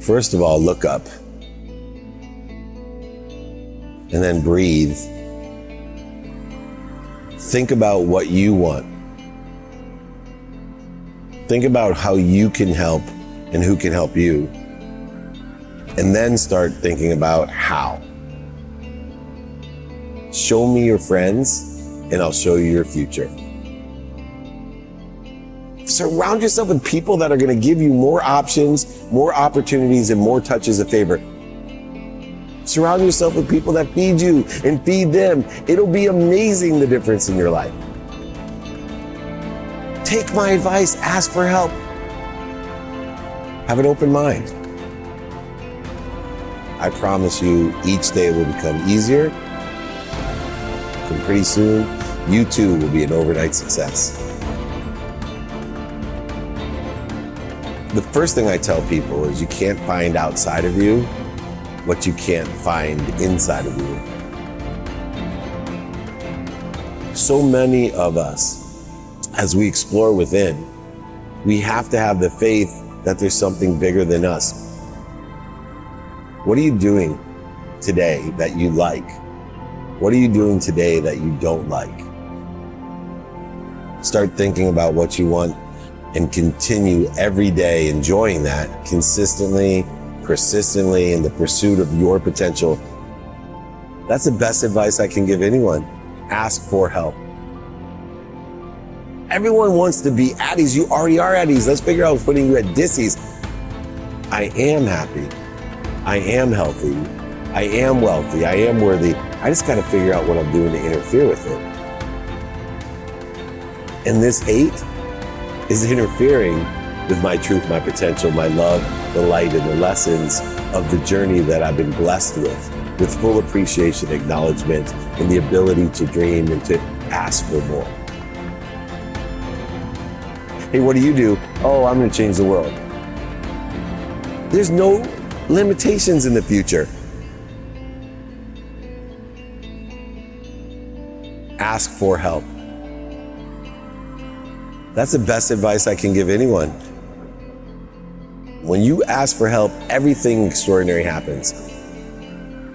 First of all, look up. And then breathe. Think about what you want. Think about how you can help and who can help you. And then start thinking about how. Show me your friends, and I'll show you your future. Surround yourself with people that are going to give you more options, more opportunities, and more touches of favor. Surround yourself with people that feed you and feed them. It'll be amazing, the difference in your life. Take my advice, ask for help. Have an open mind. I promise you, each day will become easier. And pretty soon, you too will be an overnight success. The first thing I tell people is you can't find outside of you what you can't find inside of you. So many of us, as we explore within, we have to have the faith that there's something bigger than us. What are you doing today that you like? What are you doing today that you don't like? Start thinking about what you want and continue every day enjoying that consistently, persistently, in the pursuit of your potential. That's the best advice I can give anyone. Ask for help. Everyone wants to be Addies. You already are Addies. Let's figure out putting you at Dissies. I am happy. I am healthy. I am wealthy. I am worthy. I just got to figure out what I'm doing to interfere with it. And this 8 is interfering with my truth, my potential, my love, the light, and the lessons of the journey that I've been blessed with full appreciation, acknowledgement, and the ability to dream and to ask for more. Hey, what do? Oh, I'm going to change the world. There's no limitations in the future. Ask for help. That's the best advice I can give anyone. When you ask for help, everything extraordinary happens.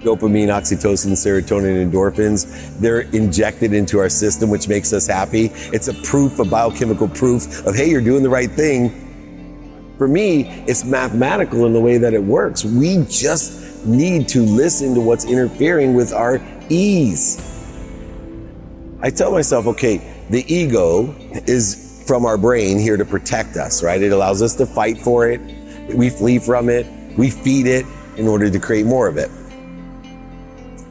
Dopamine, oxytocin, serotonin, endorphins, they're injected into our system, which makes us happy. It's a biochemical proof of, hey, you're doing the right thing. For me, it's mathematical in the way that it works. We just need to listen to what's interfering with our ease. I tell myself, okay, the ego is from our brain here to protect us, right? It allows us to fight for it. We flee from it. We feed it in order to create more of it.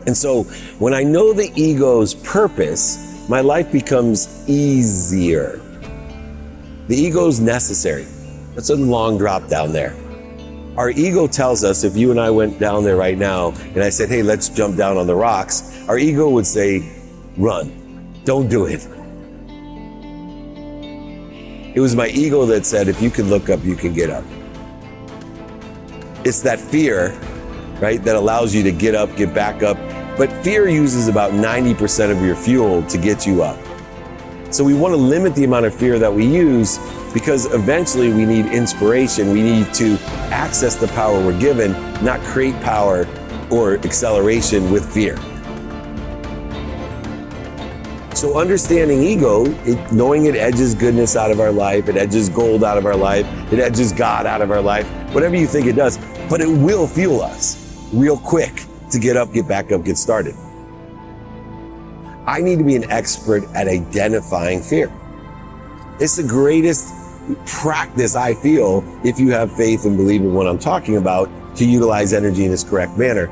And so when I know the ego's purpose, my life becomes easier. The ego's necessary. That's a long drop down there. Our ego tells us, if you and I went down there right now and I said, hey, let's jump down on the rocks, our ego would say, run. Don't do it. It was my ego that said, if you can look up, you can get up. It's that fear, right, that allows you to get up, get back up. But fear uses about 90% of your fuel to get you up. So we want to limit the amount of fear that we use, because eventually we need inspiration. We need to access the power we're given, not create power or acceleration with fear. So understanding ego, knowing it edges goodness out of our life, it edges gold out of our life, it edges God out of our life, whatever you think it does, but it will fuel us real quick to get up, get back up, get started. I need to be an expert at identifying fear. It's the greatest practice, I feel, if you have faith and believe in what I'm talking about, to utilize energy in its correct manner.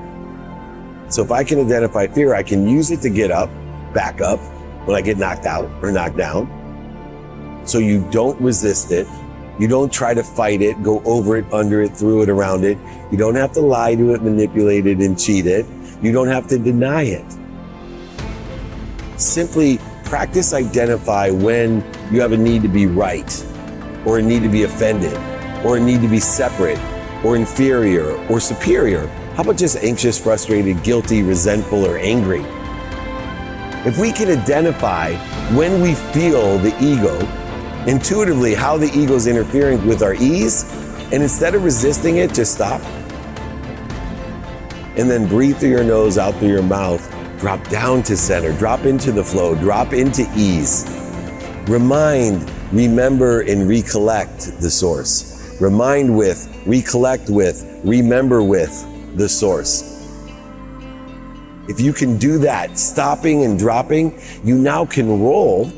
So if I can identify fear, I can use it to get up, back up, when I get knocked out or knocked down. So you don't resist it. You don't try to fight it, go over it, under it, through it, around it. You don't have to lie to it, manipulate it, and cheat it. You don't have to deny it. Simply practice identify when you have a need to be right, or a need to be offended, or a need to be separate, or inferior, or superior. How about just anxious, frustrated, guilty, resentful, or angry? If we can identify when we feel the ego, intuitively how the ego is interfering with our ease, and instead of resisting it, just stop and then breathe through your nose, out through your mouth. Drop down to center, drop into the flow, drop into ease. Remind, remember, and recollect the source. Remind with, recollect with, remember with the source. If you can do that, stopping and dropping, you now can roll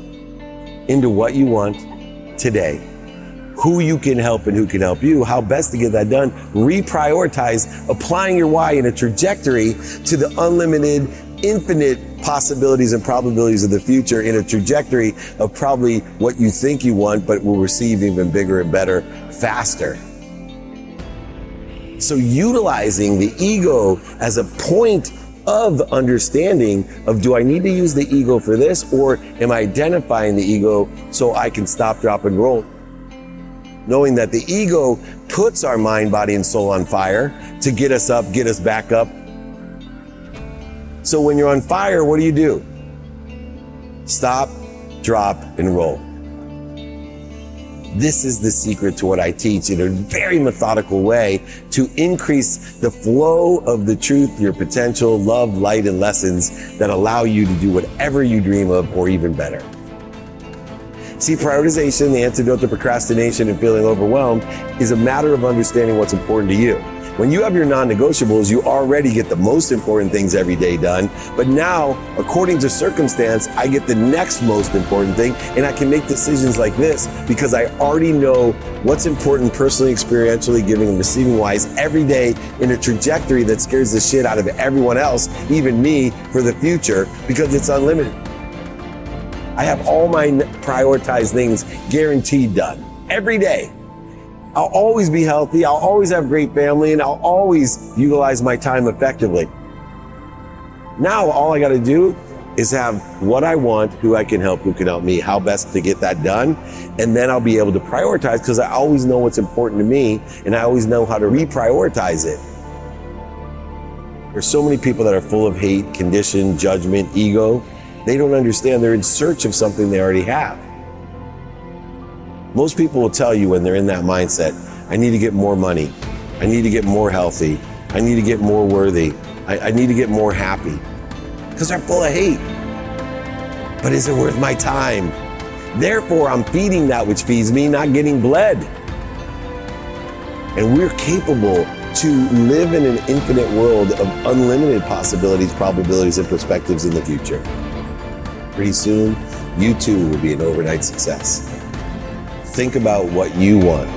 into what you want today. Who you can help and who can help you, how best to get that done. Reprioritize, applying your why in a trajectory to the unlimited, infinite possibilities and probabilities of the future in a trajectory of probably what you think you want, but will receive even bigger and better, faster. So utilizing the ego as a point of understanding of, do I need to use the ego for this, or am I identifying the ego so I can stop, drop, and roll? Knowing that the ego puts our mind, body, and soul on fire to get us up, get us back up. So when you're on fire, what do? Stop, drop, and roll. This is the secret to what I teach in a very methodical way to increase the flow of the truth, your potential, love, light, and lessons that allow you to do whatever you dream of, or even better. See, prioritization, the antidote to procrastination and feeling overwhelmed, is a matter of understanding what's important to you. When you have your non-negotiables, you already get the most important things every day done. But now, according to circumstance, I get the next most important thing, and I can make decisions like this because I already know what's important personally, experientially, giving and receiving wise every day in a trajectory that scares the shit out of everyone else, even me, for the future, because it's unlimited. I have all my prioritized things guaranteed done every day. I'll always be healthy, I'll always have great family, and I'll always utilize my time effectively. Now, all I gotta do is have what I want, who I can help, who can help me, how best to get that done, and then I'll be able to prioritize because I always know what's important to me, and I always know how to reprioritize it. There's so many people that are full of hate, condition, judgment, ego. They don't understand they're in search of something they already have. Most people will tell you when they're in that mindset, I need to get more money. I need to get more healthy. I need to get more worthy. I need to get more happy. Because they're full of hate. But is it worth my time? Therefore, I'm feeding that which feeds me, not getting bled. And we're capable to live in an infinite world of unlimited possibilities, probabilities, and perspectives in the future. Pretty soon, you too will be an overnight success. Think about what you want.